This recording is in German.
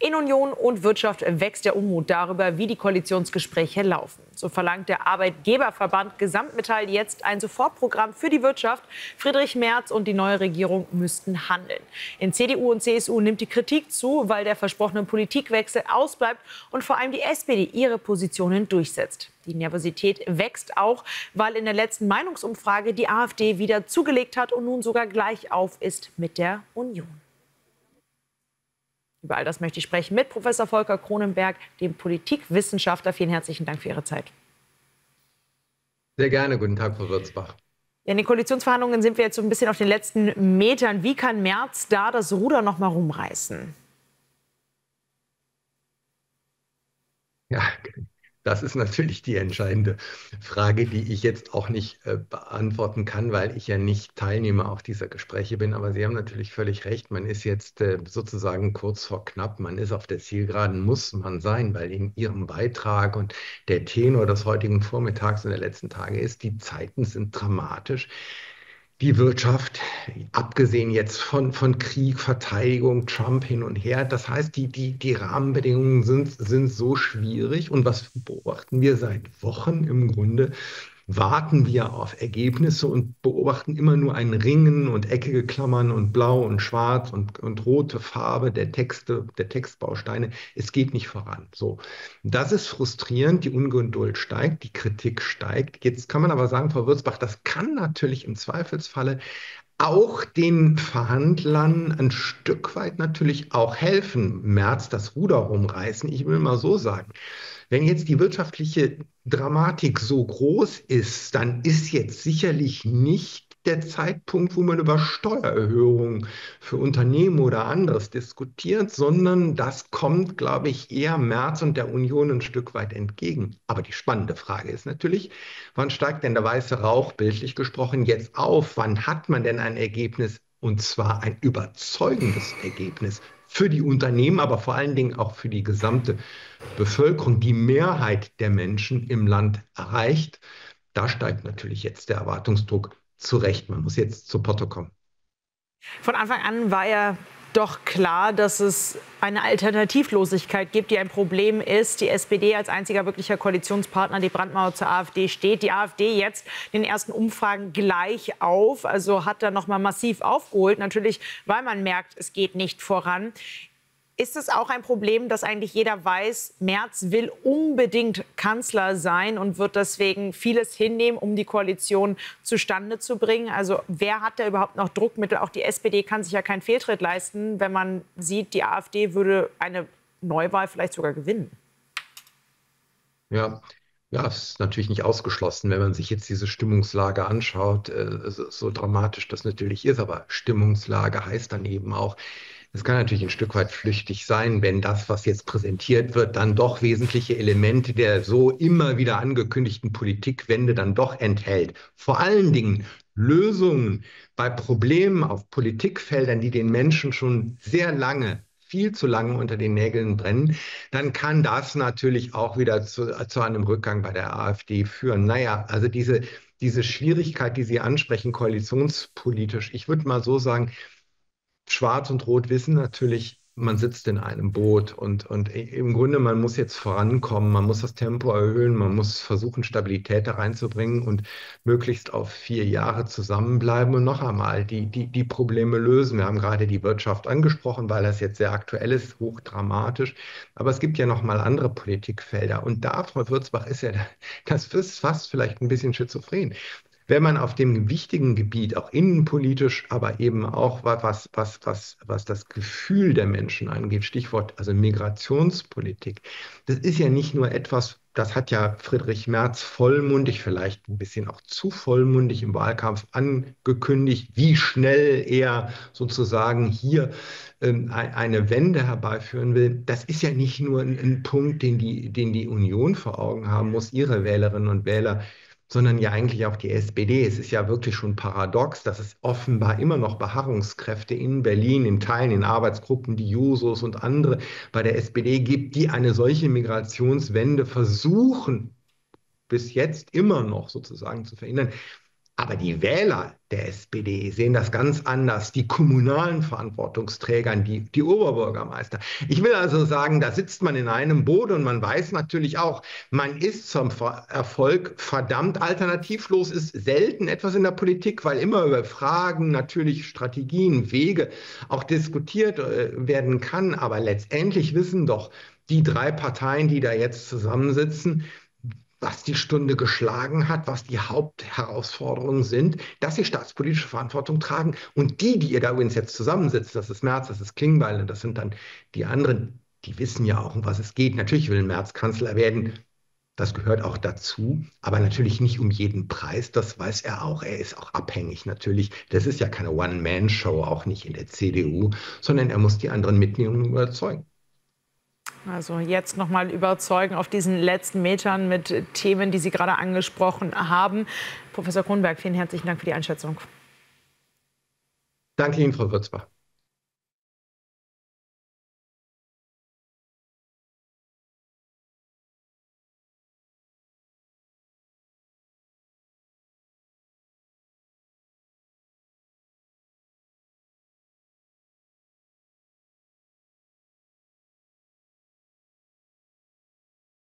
In Union und Wirtschaft wächst der Unmut darüber, wie die Koalitionsgespräche laufen. So verlangt der Arbeitgeberverband Gesamtmetall jetzt ein Sofortprogramm für die Wirtschaft. Friedrich Merz und die neue Regierung müssten handeln. In CDU und CSU nimmt die Kritik zu, weil der versprochene Politikwechsel ausbleibt und vor allem die SPD ihre Positionen durchsetzt. Die Nervosität wächst auch, weil in der letzten Meinungsumfrage die AfD wieder zugelegt hat und nun sogar gleich auf ist mit der Union. Über all das möchte ich sprechen mit Professor Volker Cronenberg, dem Politikwissenschaftler. Vielen herzlichen Dank für Ihre Zeit. Sehr gerne. Guten Tag, Frau Würzbach. Ja, in den Koalitionsverhandlungen sind wir jetzt so ein bisschen auf den letzten Metern. Wie kann Merz da das Ruder noch mal rumreißen? Ja, das ist natürlich die entscheidende Frage, die ich jetzt auch nicht beantworten kann, weil ich ja nicht Teilnehmer auch dieser Gespräche bin. Aber Sie haben natürlich völlig recht. Man ist jetzt sozusagen kurz vor knapp. Man ist auf der Zielgeraden, muss man sein, weil in Ihrem Beitrag und der Tenor des heutigen Vormittags und der letzten Tage ist, die Zeiten sind dramatisch. Die Wirtschaft, abgesehen jetzt von Krieg, Verteidigung, Trump hin und her, das heißt, die Rahmenbedingungen sind so schwierig. Und was beobachten wir seit Wochen im Grunde? Warten wir auf Ergebnisse und beobachten immer nur ein Ringen und eckige Klammern und Blau und Schwarz und rote Farbe der Texte, der Textbausteine. Es geht nicht voran. So, das ist frustrierend. Die Ungeduld steigt, die Kritik steigt. Jetzt kann man aber sagen, Frau Würzbach, das kann natürlich im Zweifelsfalle auch den Verhandlern ein Stück weit natürlich auch helfen, Merz das Ruder rumreißen. Ich will mal so sagen, wenn jetzt die wirtschaftliche Dramatik so groß ist, dann ist jetzt sicherlich nicht der Zeitpunkt, wo man über Steuererhöhungen für Unternehmen oder anderes diskutiert, sondern das kommt, glaube ich, eher Merz und der Union ein Stück weit entgegen. Aber die spannende Frage ist natürlich, wann steigt denn der weiße Rauch, bildlich gesprochen, jetzt auf? Wann hat man denn ein Ergebnis? Und zwar ein überzeugendes Ergebnis für die Unternehmen, aber vor allen Dingen auch für die gesamte Bevölkerung, die Mehrheit der Menschen im Land erreicht. Da steigt natürlich jetzt der Erwartungsdruck zu Recht. Man muss jetzt zu Potte kommen. Von Anfang an war ja doch klar, dass es eine Alternativlosigkeit gibt, die ein Problem ist. Die SPD als einziger wirklicher Koalitionspartner, die Brandmauer zur AfD steht. Die AfD jetzt in den ersten Umfragen gleich auf, also hat da noch mal massiv aufgeholt. Natürlich, weil man merkt, es geht nicht voran. Ist es auch ein Problem, dass eigentlich jeder weiß, Merz will unbedingt Kanzler sein und wird deswegen vieles hinnehmen, um die Koalition zustande zu bringen? Also wer hat da überhaupt noch Druckmittel? Auch die SPD kann sich ja keinen Fehltritt leisten, wenn man sieht, die AfD würde eine Neuwahl vielleicht sogar gewinnen. Ja. Ja, es ist natürlich nicht ausgeschlossen, wenn man sich jetzt diese Stimmungslage anschaut, so dramatisch das natürlich ist. Aber Stimmungslage heißt dann eben auch, es kann natürlich ein Stück weit flüchtig sein, wenn das, was jetzt präsentiert wird, dann doch wesentliche Elemente der so immer wieder angekündigten Politikwende dann doch enthält. Vor allen Dingen Lösungen bei Problemen auf Politikfeldern, die den Menschen schon sehr lange, viel zu lange unter den Nägeln brennen, dann kann das natürlich auch wieder zu einem Rückgang bei der AfD führen. Naja, also diese Schwierigkeit, die Sie ansprechen, koalitionspolitisch, ich würde mal so sagen, Schwarz und Rot wissen natürlich, man sitzt in einem Boot und im Grunde, man muss jetzt vorankommen, man muss das Tempo erhöhen, man muss versuchen, Stabilität da reinzubringen und möglichst auf 4 Jahre zusammenbleiben und noch einmal die Probleme lösen. Wir haben gerade die Wirtschaft angesprochen, weil das jetzt sehr aktuell ist, hochdramatisch. Aber es gibt ja noch mal andere Politikfelder. Und da, Frau Würzbach, ist ja das ist fast vielleicht ein bisschen schizophren. Wenn man auf dem wichtigen Gebiet, auch innenpolitisch, aber eben auch was das Gefühl der Menschen angeht, Stichwort also Migrationspolitik, das ist ja nicht nur etwas, das hat ja Friedrich Merz vollmundig, vielleicht ein bisschen auch zu vollmundig im Wahlkampf angekündigt, wie schnell er sozusagen hier eine Wende herbeiführen will. Das ist ja nicht nur ein Punkt, den die Union vor Augen haben muss, ihre Wählerinnen und Wähler, sondern ja eigentlich auch die SPD. Es ist ja wirklich schon paradox, dass es offenbar immer noch Beharrungskräfte in Berlin, in Teilen, in Arbeitsgruppen, die Jusos und andere bei der SPD gibt, die eine solche Migrationswende versuchen, bis jetzt immer noch sozusagen zu verhindern. Aber die Wähler der SPD sehen das ganz anders. Die kommunalen Verantwortungsträger, die Oberbürgermeister. Ich will also sagen, da sitzt man in einem Boot und man weiß natürlich auch, man ist zum Erfolg verdammt. Alternativlos ist selten etwas in der Politik, weil immer über Fragen, natürlich Strategien, Wege auch diskutiert werden kann. Aber letztendlich wissen doch die drei Parteien, die da jetzt zusammensitzen, was die Stunde geschlagen hat, was die Hauptherausforderungen sind, dass sie staatspolitische Verantwortung tragen. Und die ihr da übrigens jetzt zusammensitzt, das ist Merz, das ist Klingbeil, und das sind dann die anderen, die wissen ja auch, um was es geht. Natürlich will Merz Kanzler werden. Das gehört auch dazu, aber natürlich nicht um jeden Preis. Das weiß er auch. Er ist auch abhängig natürlich. Das ist ja keine One-Man-Show, auch nicht in der CDU, sondern er muss die anderen mitnehmen und überzeugen. Also jetzt noch mal überzeugen auf diesen letzten Metern mit Themen, die Sie gerade angesprochen haben. Professor Kronberg, vielen herzlichen Dank für die Einschätzung. Danke Ihnen, Frau Würzbach.